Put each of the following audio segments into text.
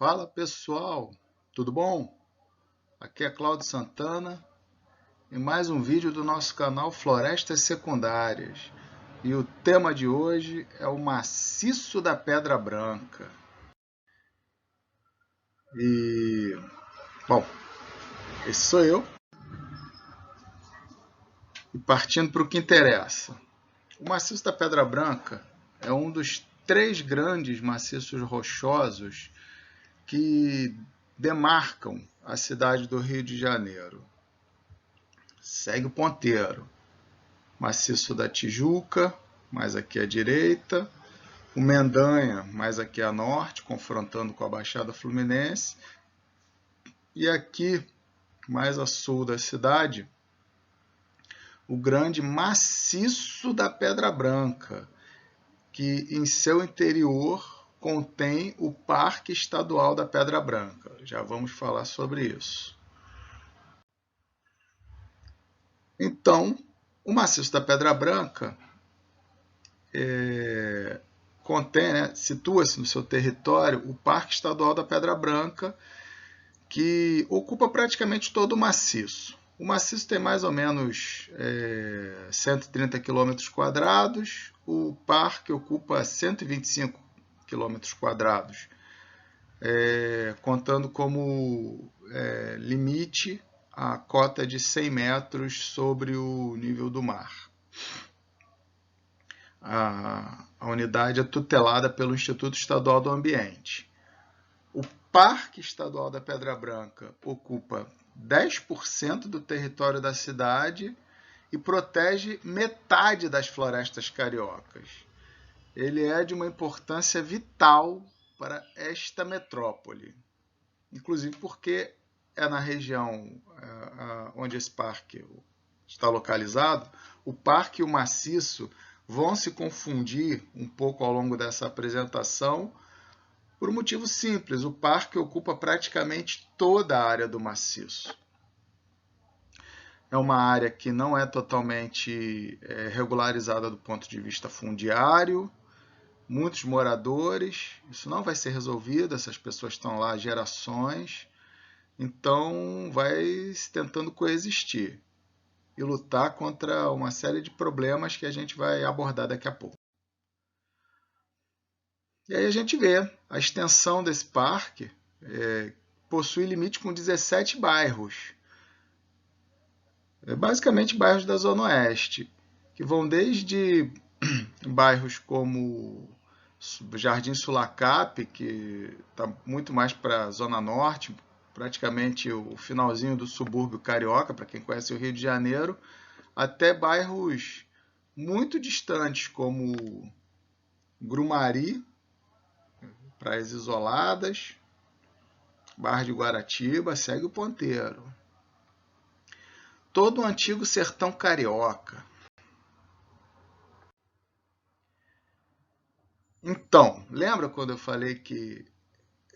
Fala pessoal, tudo bom? Aqui é Cláudio Santana e mais um vídeo do nosso canal Florestas Secundárias. E o tema de hoje é o maciço da Pedra Branca. Bom, esse sou eu. E partindo para o que interessa. O maciço da Pedra Branca é um dos 3 grandes maciços rochosos que demarcam a cidade do Rio de Janeiro. Segue o ponteiro. Maciço da Tijuca, mais aqui à direita. O Mendanha, mais aqui a norte, confrontando com a Baixada Fluminense. E aqui, mais a sul da cidade, o grande maciço da Pedra Branca, que em seu interior contém o Parque Estadual da Pedra Branca. Já vamos falar sobre isso. Então, o maciço da Pedra Branca contém, situa-se no seu território o Parque Estadual da Pedra Branca, que ocupa praticamente todo o maciço. O maciço tem mais ou menos 130 quilômetros quadrados, o parque ocupa 125 quilômetros quadrados, contando como limite a cota de 100 metros sobre o nível do mar. A unidade é tutelada pelo Instituto Estadual do Ambiente. O Parque Estadual da Pedra Branca ocupa 10% do território da cidade e protege metade das florestas cariocas. Ele é de uma importância vital para esta metrópole, inclusive porque é na região onde esse parque está localizado. O parque e o maciço vão se confundir um pouco ao longo dessa apresentação, por um motivo simples: o parque ocupa praticamente toda a área do maciço. É uma área que não é totalmente regularizada do ponto de vista fundiário, muitos moradores, isso não vai ser resolvido, essas pessoas estão lá há gerações, então vai tentando coexistir e lutar contra uma série de problemas que a gente vai abordar daqui a pouco. E aí a gente vê a extensão desse parque possui limite com 17 bairros, basicamente bairros da Zona Oeste, que vão desde bairros como Jardim Sulacap, que está muito mais para a Zona Norte, praticamente o finalzinho do subúrbio carioca, para quem conhece o Rio de Janeiro, até bairros muito distantes, como Grumari, Praias Isoladas, Barra de Guaratiba, segue o ponteiro. Todo o antigo sertão carioca. Então, lembra quando eu falei que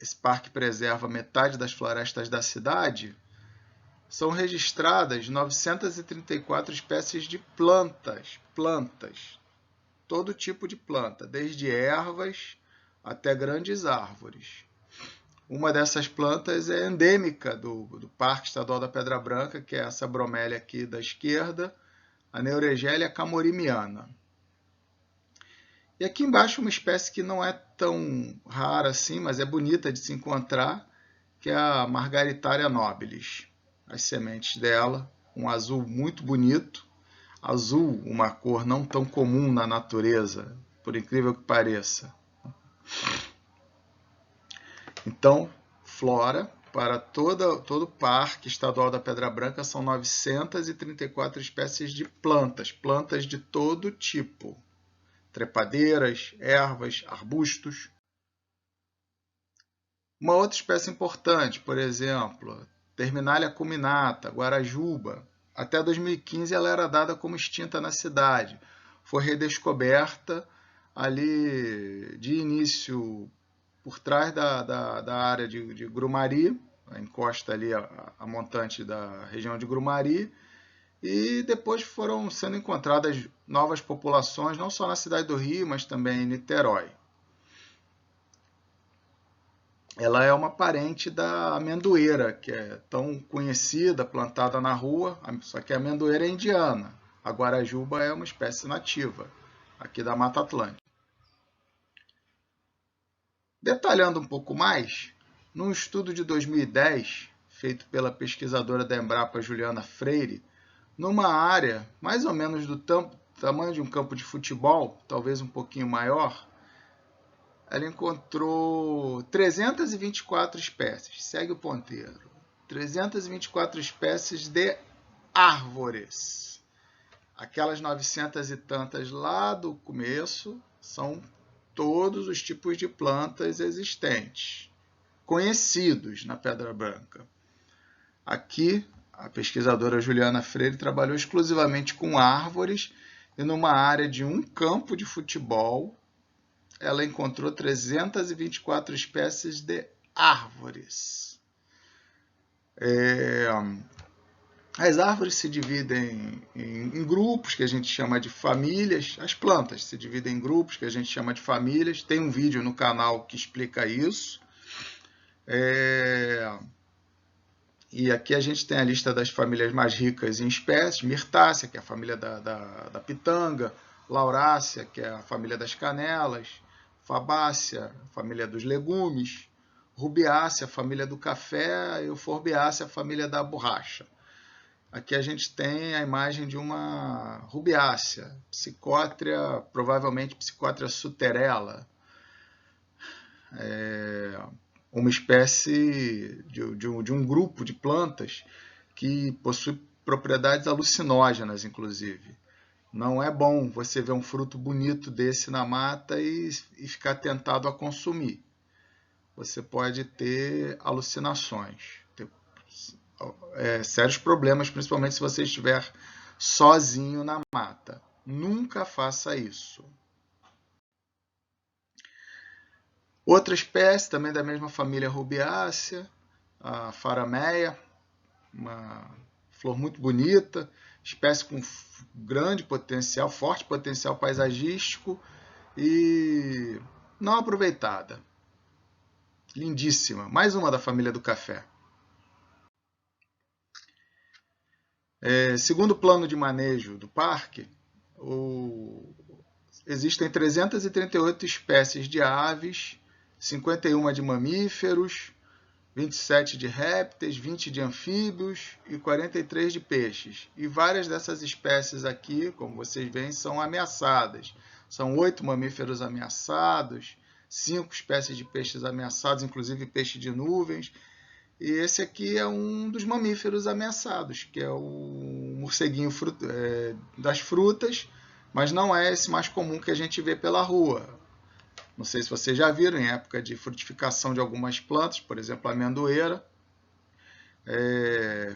esse parque preserva metade das florestas da cidade? São registradas 934 espécies de plantas, todo tipo de planta, desde ervas até grandes árvores. Uma dessas plantas é endêmica do Parque Estadual da Pedra Branca, que é essa bromélia aqui da esquerda, a Neuregelia camorimiana. E aqui embaixo uma espécie que não é tão rara assim, mas é bonita de se encontrar, que é a Margaritaria nobilis. As sementes dela, um azul muito bonito. Azul, uma cor não tão comum na natureza, por incrível que pareça. Então, flora para todo o Parque Estadual da Pedra Branca são 934 espécies de plantas de todo tipo. Trepadeiras, ervas, arbustos. Uma outra espécie importante, por exemplo, Terminalia acuminata, guarajuba. Até 2015 ela era dada como extinta na cidade. Foi redescoberta ali de início por trás da área de Grumari, a encosta ali a montante da região de Grumari, e depois foram sendo encontradas novas populações, não só na cidade do Rio, mas também em Niterói. ela é uma parente da amendoeira, que é tão conhecida, plantada na rua, só que a amendoeira é indiana. A guarajuba é uma espécie nativa, aqui da Mata Atlântica. Detalhando um pouco mais, num estudo de 2010, feito pela pesquisadora da Embrapa Juliana Freire, numa área mais ou menos do tamanho de um campo de futebol, talvez um pouquinho maior, ela encontrou 324 espécies. Segue o ponteiro. 324 espécies de árvores. Aquelas 900 e tantas lá do começo são todos os tipos de plantas existentes, conhecidos na Pedra Branca. Aqui, a pesquisadora Juliana Freire trabalhou exclusivamente com árvores e numa área de um campo de futebol, ela encontrou 324 espécies de árvores. As árvores se dividem em grupos que a gente chama de famílias. As plantas se dividem em grupos que a gente chama de famílias. Tem um vídeo no canal que explica isso. E aqui a gente tem a lista das famílias mais ricas em espécies. Mirtácea, que é a família da pitanga. Laurácea, que é a família das canelas. Fabácea, a família dos legumes. Rubiácea, a família do café. E Euforbiácea, a família da borracha. Aqui a gente tem a imagem de uma rubiácea, Psicotria, provavelmente Psicotria suterella, uma espécie de um grupo de plantas que possui propriedades alucinógenas, inclusive. Não é bom você ver um fruto bonito desse na mata e ficar tentado a consumir. Você pode ter alucinações, sérios problemas, principalmente se você estiver sozinho na mata. Nunca faça isso. Outra espécie, também da mesma família rubiácea, a Farameia, uma flor muito bonita, espécie com grande potencial, forte potencial paisagístico e não aproveitada. Lindíssima, mais uma da família do café. Segundo o plano de manejo do parque, existem 338 espécies de aves, 51 de mamíferos, 27 de répteis, 20 de anfíbios e 43 de peixes. E várias dessas espécies aqui, como vocês veem, são ameaçadas. São 8 mamíferos ameaçados, 5 espécies de peixes ameaçados, inclusive peixe de nuvens. E esse aqui é um dos mamíferos ameaçados, que é o morceguinho das frutas, mas não é esse mais comum que a gente vê pela rua. Não sei se vocês já viram, em época de frutificação de algumas plantas, por exemplo, a amendoeira,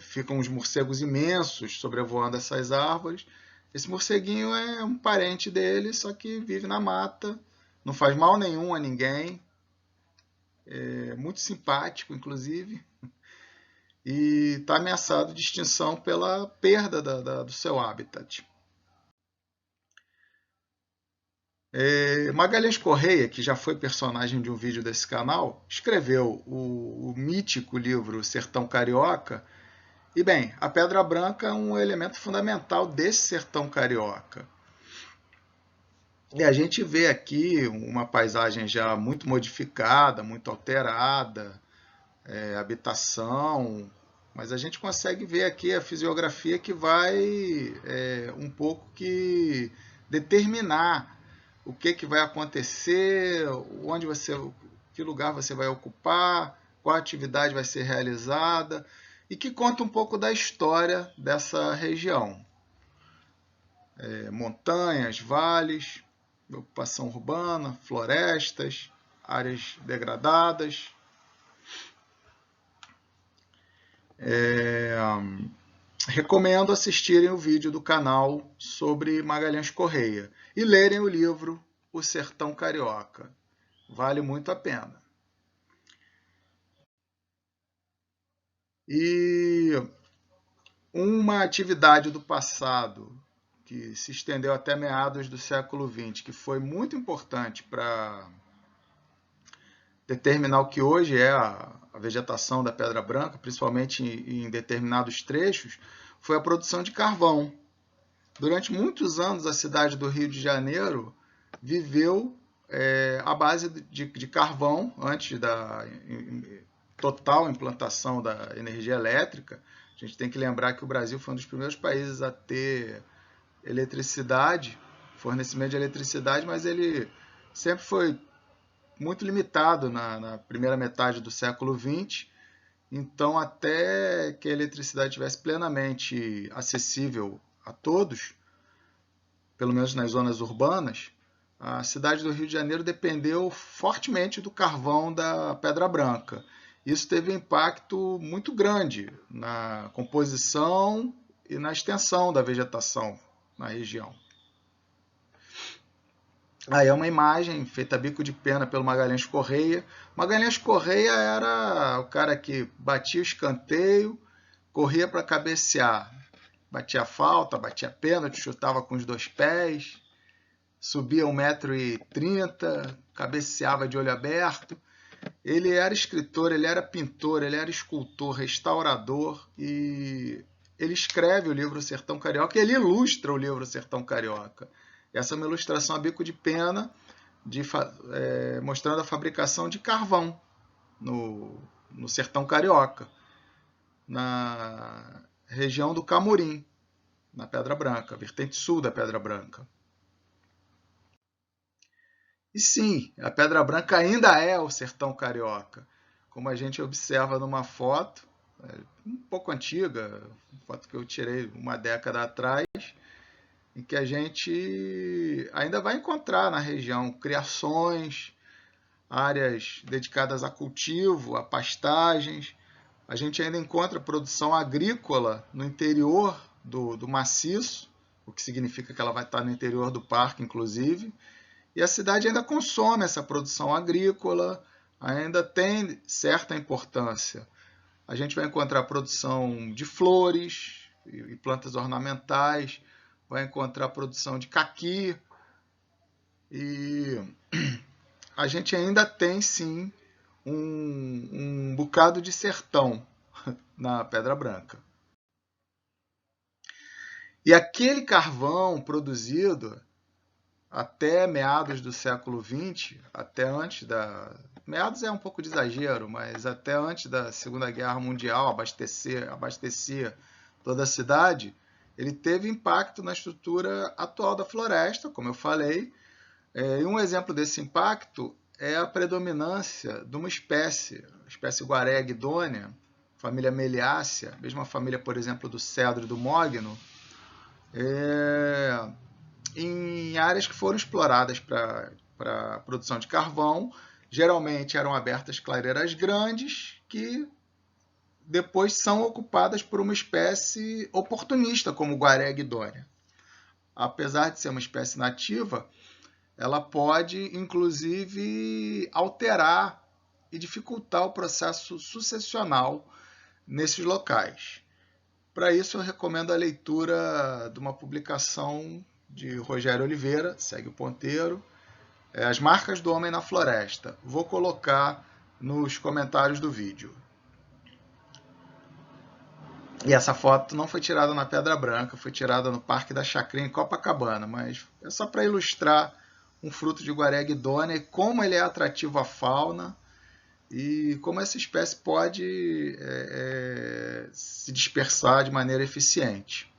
ficam uns morcegos imensos sobrevoando essas árvores. Esse morceguinho é um parente dele, só que vive na mata, não faz mal nenhum a ninguém, é muito simpático, inclusive, e está ameaçado de extinção pela perda do seu habitat. Magalhães Correia, que já foi personagem de um vídeo desse canal, escreveu o mítico livro Sertão Carioca. E bem, a Pedra Branca é um elemento fundamental desse sertão carioca. E a gente vê aqui uma paisagem já muito modificada, muito alterada, habitação, mas a gente consegue ver aqui a fisiografia que vai um pouco que determinar o que vai acontecer, que lugar você vai ocupar, qual atividade vai ser realizada, e que conta um pouco da história dessa região. Montanhas, vales, ocupação urbana, florestas, áreas degradadas. Recomendo assistirem o vídeo do canal sobre Magalhães Correia e lerem o livro O Sertão Carioca. Vale muito a pena. E uma atividade do passado que se estendeu até meados do século XX, que foi muito importante para determinar o que hoje é a vegetação da Pedra Branca, principalmente em determinados trechos, foi a produção de carvão. Durante muitos anos, a cidade do Rio de Janeiro viveu à base de carvão, antes da total implantação da energia elétrica. A gente tem que lembrar que o Brasil foi um dos primeiros países a ter eletricidade, fornecimento de eletricidade, mas ele sempre foi muito limitado na primeira metade do século XX. Então, até que a eletricidade estivesse plenamente acessível a todos, pelo menos nas zonas urbanas, a cidade do Rio de Janeiro dependeu fortemente do carvão da Pedra Branca. Isso teve um impacto muito grande na composição e na extensão da vegetação na região. Aí é uma imagem feita a bico de pena pelo Magalhães Correia. Magalhães Correia era o cara que batia o escanteio, corria para cabecear, batia falta, batia pênalti, chutava com os 2 pés, subia 1,30 m, cabeceava de olho aberto. Ele era escritor, ele era pintor, ele era escultor, restaurador, e ele escreve o livro Sertão Carioca e ele ilustra o livro Sertão Carioca. Essa é uma ilustração a bico de pena, mostrando a fabricação de carvão no Sertão Carioca, na região do Camorim, na Pedra Branca, vertente sul da Pedra Branca. E sim, a Pedra Branca ainda é o Sertão Carioca, como a gente observa numa foto, um pouco antiga, foto que eu tirei uma década atrás, em que a gente ainda vai encontrar na região criações, áreas dedicadas a cultivo, a pastagens. A gente ainda encontra produção agrícola no interior do maciço, o que significa que ela vai estar no interior do parque, inclusive. E a cidade ainda consome essa produção agrícola, ainda tem certa importância. A gente vai encontrar produção de flores e plantas ornamentais, vai encontrar produção de caqui, e a gente ainda tem, sim, um bocado de sertão na Pedra Branca. E aquele carvão produzido até meados do século XX, até antes da... Meados é um pouco de exagero, mas até antes da Segunda Guerra Mundial, abastecia toda a cidade, ele teve impacto na estrutura atual da floresta, como eu falei. E um exemplo desse impacto é a predominância de uma espécie, a espécie Guareia guidonea, família Meliácea, mesma família, por exemplo, do cedro e do mogno, em áreas que foram exploradas para a produção de carvão. Geralmente eram abertas clareiras grandes que depois são ocupadas por uma espécie oportunista, como o Guareia guidonea. Apesar de ser uma espécie nativa, ela pode, inclusive, alterar e dificultar o processo sucessional nesses locais. Para isso, eu recomendo a leitura de uma publicação de Rogério Oliveira, segue o ponteiro, As Marcas do Homem na Floresta. Vou colocar nos comentários do vídeo. E essa foto não foi tirada na Pedra Branca, foi tirada no Parque da Chacrinha, em Copacabana, mas é só para ilustrar um fruto de Guareia guidonea e como ele é atrativo à fauna e como essa espécie pode se dispersar de maneira eficiente.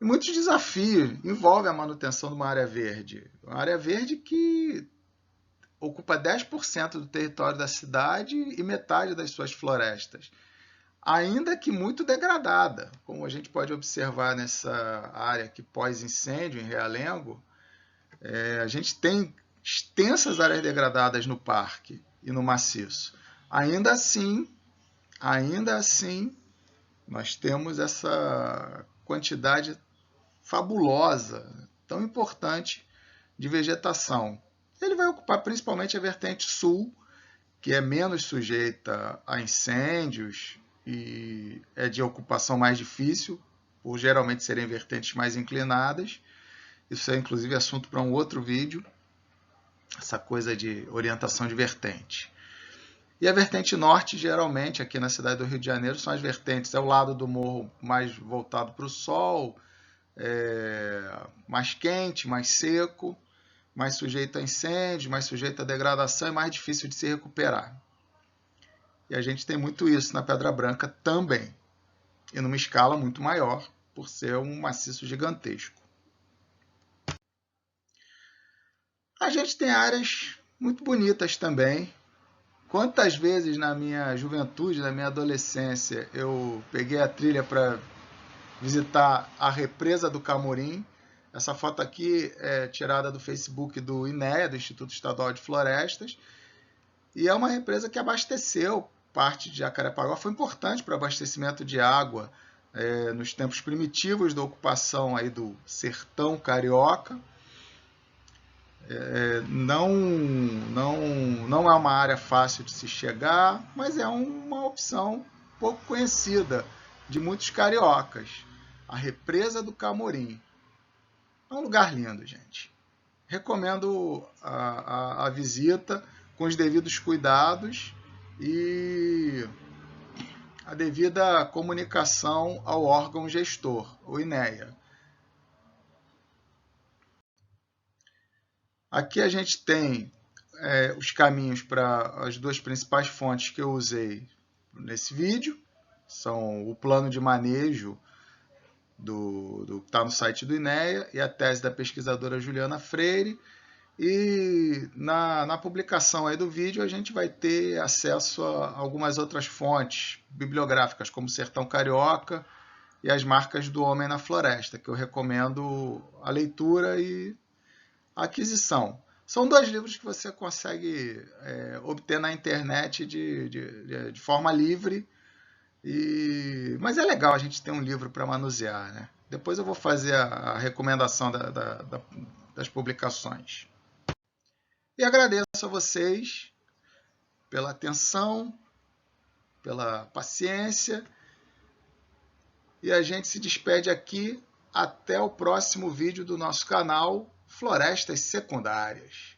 E muitos desafios envolvem a manutenção de uma área verde. Uma área verde que ocupa 10% do território da cidade e metade das suas florestas, ainda que muito degradada, como a gente pode observar nessa área aqui pós-incêndio em Realengo. A gente tem extensas áreas degradadas no parque e no maciço. Ainda assim, nós temos essa quantidade fabulosa, tão importante, de vegetação. Ele vai ocupar principalmente a vertente sul, que é menos sujeita a incêndios e é de ocupação mais difícil, por geralmente serem vertentes mais inclinadas. Isso é inclusive assunto para um outro vídeo. essa coisa de orientação de vertente. E a vertente norte, geralmente, aqui na cidade do Rio de Janeiro, são as vertentes, é o lado do morro mais voltado para o sol, mais quente, mais seco, mais sujeito a incêndios, mais sujeito a degradação e mais difícil de se recuperar. E a gente tem muito isso na Pedra Branca também, e numa escala muito maior, por ser um maciço gigantesco. A gente tem áreas muito bonitas também. Quantas vezes na minha juventude, na minha adolescência, eu peguei a trilha para visitar a represa do Camorim. Essa foto aqui é tirada do Facebook do INEA, do Instituto Estadual de Florestas, e é uma represa que abasteceu parte de Jacarepaguá, foi importante para o abastecimento de água nos tempos primitivos da ocupação aí do sertão carioca. Não é uma área fácil de se chegar, mas é uma opção pouco conhecida de muitos cariocas. A represa do Camorim. É um lugar lindo, gente. Recomendo a visita com os devidos cuidados e a devida comunicação ao órgão gestor, o INEA. Aqui a gente tem os caminhos para as duas principais fontes que eu usei nesse vídeo. São o plano de manejo que está no site do INEA e a tese da pesquisadora Juliana Freire. E na publicação aí do vídeo a gente vai ter acesso a algumas outras fontes bibliográficas, como Sertão Carioca e as Marcas do Homem na Floresta, que eu recomendo a leitura e a aquisição. São 2 livros que você consegue obter na internet de forma livre, mas é legal a gente ter um livro para manusear, né? Depois eu vou fazer a recomendação das publicações. E agradeço a vocês pela atenção, pela paciência, e a gente se despede aqui até o próximo vídeo do nosso canal Florestas Secundárias.